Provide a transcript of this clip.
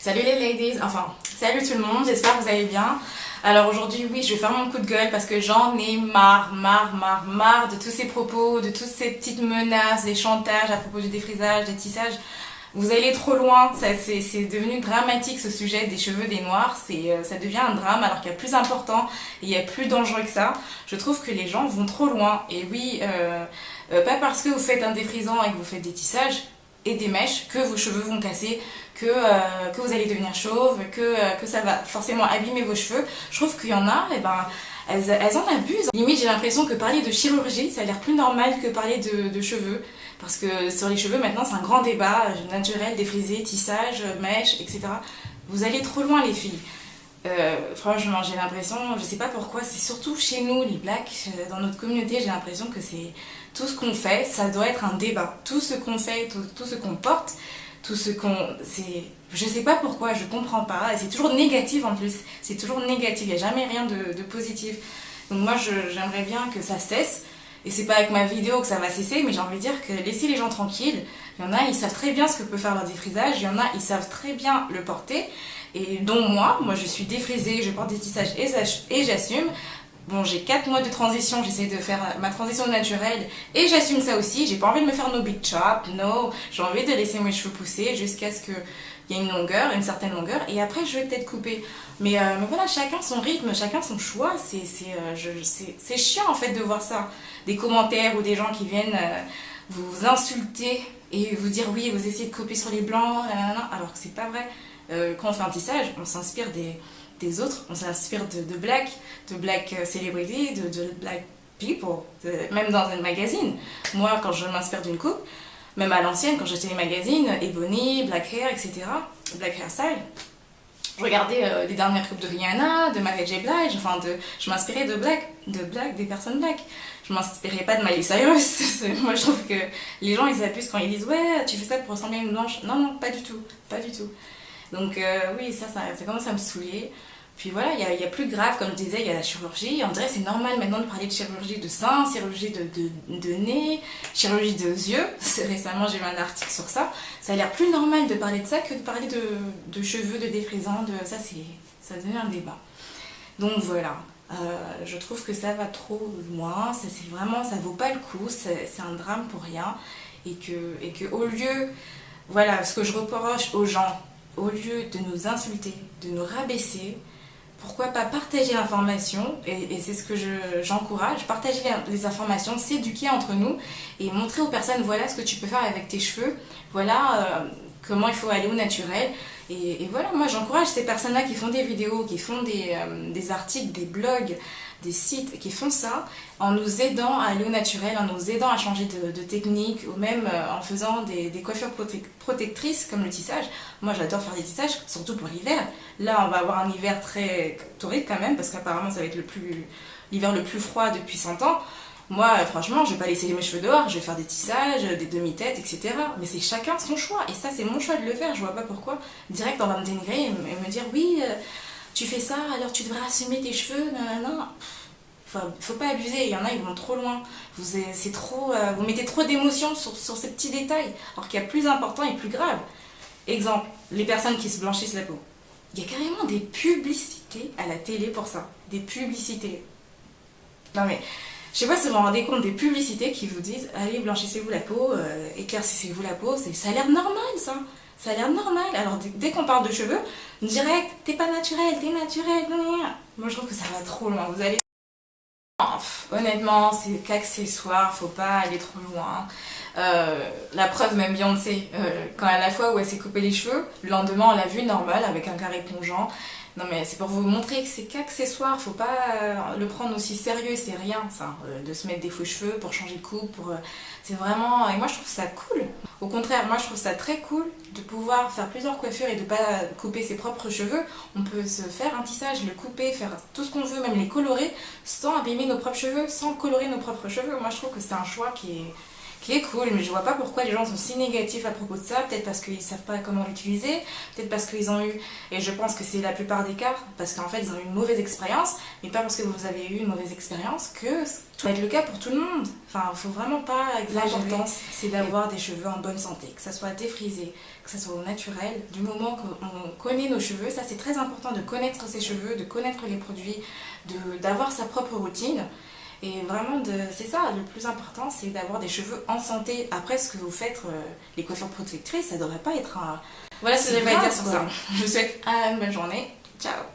Salut les ladies, enfin salut tout le monde, j'espère que vous allez bien. Alors aujourd'hui oui, je vais faire mon coup de gueule parce que j'en ai marre de tous ces propos, de toutes ces petites menaces, des chantages à propos du défrisage, des tissages. Vous allez trop loin, c'est devenu dramatique ce sujet des cheveux des noirs, ça devient un drame alors qu'il y a plus important et il y a plus dangereux que ça. Je trouve que les gens vont trop loin et oui, pas parce que vous faites un défrisant et que vous faites des tissages et des mèches que vos cheveux vont casser, que vous allez devenir chauve, que ça va forcément abîmer vos cheveux. Je trouve qu'il y en a, et ben, elles en abusent. Limite, j'ai l'impression que parler de chirurgie, ça a l'air plus normal que parler de cheveux. Parce que sur les cheveux, maintenant, c'est un grand débat, naturel, défrisé, tissage, mèche, etc. Vous allez trop loin, les filles. Franchement, j'ai l'impression, je sais pas pourquoi, c'est surtout chez nous, les blacks, dans notre communauté, j'ai l'impression que c'est tout ce qu'on fait, ça doit être un débat. Tout ce qu'on fait, tout ce qu'on porte, tout ce qu'on. Je sais pas pourquoi, je comprends pas. Et c'est toujours négatif en plus. C'est toujours négatif, il n'y a jamais rien de positif. Donc moi, j'aimerais bien que ça cesse. Et c'est pas avec ma vidéo que ça va cesser, mais j'ai envie de dire que laissez les gens tranquilles. Il y en a, ils savent très bien ce que peut faire leur défrisage. Il y en a, ils savent très bien le porter. Et dont moi je suis défrisée, je porte des tissages et j'assume. Bon, j'ai 4 mois de transition, j'essaie de faire ma transition naturelle et j'assume ça aussi. J'ai pas envie de me faire no big chop, no. J'ai envie de laisser mes cheveux pousser jusqu'à ce qu'il y ait une longueur, une certaine longueur, et après je vais peut-être couper. Mais voilà, chacun son rythme, chacun son choix. C'est chiant en fait de voir ça. Des commentaires ou des gens qui viennent vous insulter et vous dire oui, vous essayez de copier sur les blancs, alors que c'est pas vrai. Quand on fait un tissage, on s'inspire des autres, on s'inspire de black celebrities, de black people, même dans un magazine. Moi, quand je m'inspire d'une coupe, même à l'ancienne, quand j'achetais les magazines, Ebony, Black Hair, etc., Black Hair Style, je regardais les dernières coupes de Rihanna, de Mary J. Blige, je m'inspirais des personnes black. Je m'inspirais pas de Miley Cyrus. Moi, je trouve que les gens, ils abusent quand ils disent « Ouais, tu fais ça pour ressembler à une blanche ». Non, pas du tout, pas du tout. Donc oui, ça commence à me saouler. Puis voilà, il y a plus grave, comme je disais, il y a la chirurgie. On dirait que c'est normal maintenant de parler de chirurgie de sein, chirurgie de nez, chirurgie de yeux. Récemment, j'ai vu un article sur ça. Ça a l'air plus normal de parler de ça que de parler de cheveux, de défrisants. Ça devient un débat. Donc voilà, je trouve que ça va trop loin. Ça vaut pas le coup. C'est un drame pour rien. Et que au lieu, voilà, ce que je reproche aux gens, au lieu de nous insulter, de nous rabaisser, pourquoi pas partager l'information, et c'est ce que j'encourage, partager les informations, s'éduquer entre nous et montrer aux personnes voilà ce que tu peux faire avec tes cheveux, voilà comment il faut aller au naturel. Et voilà, moi j'encourage ces personnes-là qui font des vidéos, qui font des articles, des blogs, des sites, qui font ça en nous aidant à aller au naturel, en nous aidant à changer de technique, ou même en faisant des coiffures protectrices comme le tissage. Moi j'adore faire des tissages, surtout pour l'hiver. Là on va avoir un hiver très torride quand même, parce qu'apparemment ça va être l'hiver le plus froid depuis 100 ans. Moi, franchement, je vais pas laisser mes cheveux dehors, je vais faire des tissages, des demi-têtes, etc. Mais c'est chacun son choix, et ça, c'est mon choix de le faire. Je vois pas pourquoi. Direct, on va me dénigrer et me dire oui, tu fais ça, alors tu devrais assumer tes cheveux, non. Faut pas abuser, il y en a, ils vont trop loin. Vous mettez trop d'émotions sur ces petits détails, alors qu'il y a plus important et plus grave. Exemple, les personnes qui se blanchissent la peau. Il y a carrément des publicités à la télé pour ça. Des publicités. Non mais. Je sais pas si vous vous rendez compte des publicités qui vous disent allez blanchissez-vous la peau, éclaircissez-vous la peau, ça a l'air normal ça. Ça a l'air normal. Alors dès qu'on parle de cheveux, direct, t'es pas naturel, t'es naturel. Moi je trouve que ça va trop loin. Vous allez. Honnêtement, c'est qu'accessoire, faut pas aller trop loin. La preuve, même Beyoncé, quand à la fois où elle s'est coupé les cheveux, le lendemain on l'a vue normale avec un carré plongeant. Non mais c'est pour vous montrer que c'est qu'accessoire, faut pas le prendre aussi sérieux, c'est rien ça, de se mettre des faux cheveux pour changer de coupe, c'est vraiment. Et moi je trouve ça cool. Au contraire, moi je trouve ça très cool de pouvoir faire plusieurs coiffures et de pas couper ses propres cheveux. On peut se faire un tissage, le couper, faire tout ce qu'on veut, même les colorer, sans abîmer nos propres cheveux, sans colorer nos propres cheveux. Moi je trouve que c'est un choix qui est cool, mais je vois pas pourquoi les gens sont si négatifs à propos de ça. Peut-être parce qu'ils savent pas comment l'utiliser, peut-être parce qu'ils ont eu, et je pense que c'est la plupart des cas, parce qu'en fait ils ont eu une mauvaise expérience, mais pas parce que vous avez eu une mauvaise expérience que ça va être le cas pour tout le monde. Enfin, faut vraiment pas exagérer. L'important, c'est d'avoir des cheveux en bonne santé, que ça soit défrisé, que ça soit au naturel. Du moment qu'on connaît nos cheveux, ça c'est très important de connaître ses cheveux, de connaître les produits, d'avoir sa propre routine. Et vraiment, c'est ça, le plus important, c'est d'avoir des cheveux en santé. Après, ce que vous faites, les coiffures protectrices, ça devrait pas être un... Voilà ce que j'avais à dire sur ça. Je vous souhaite une bonne journée. Ciao.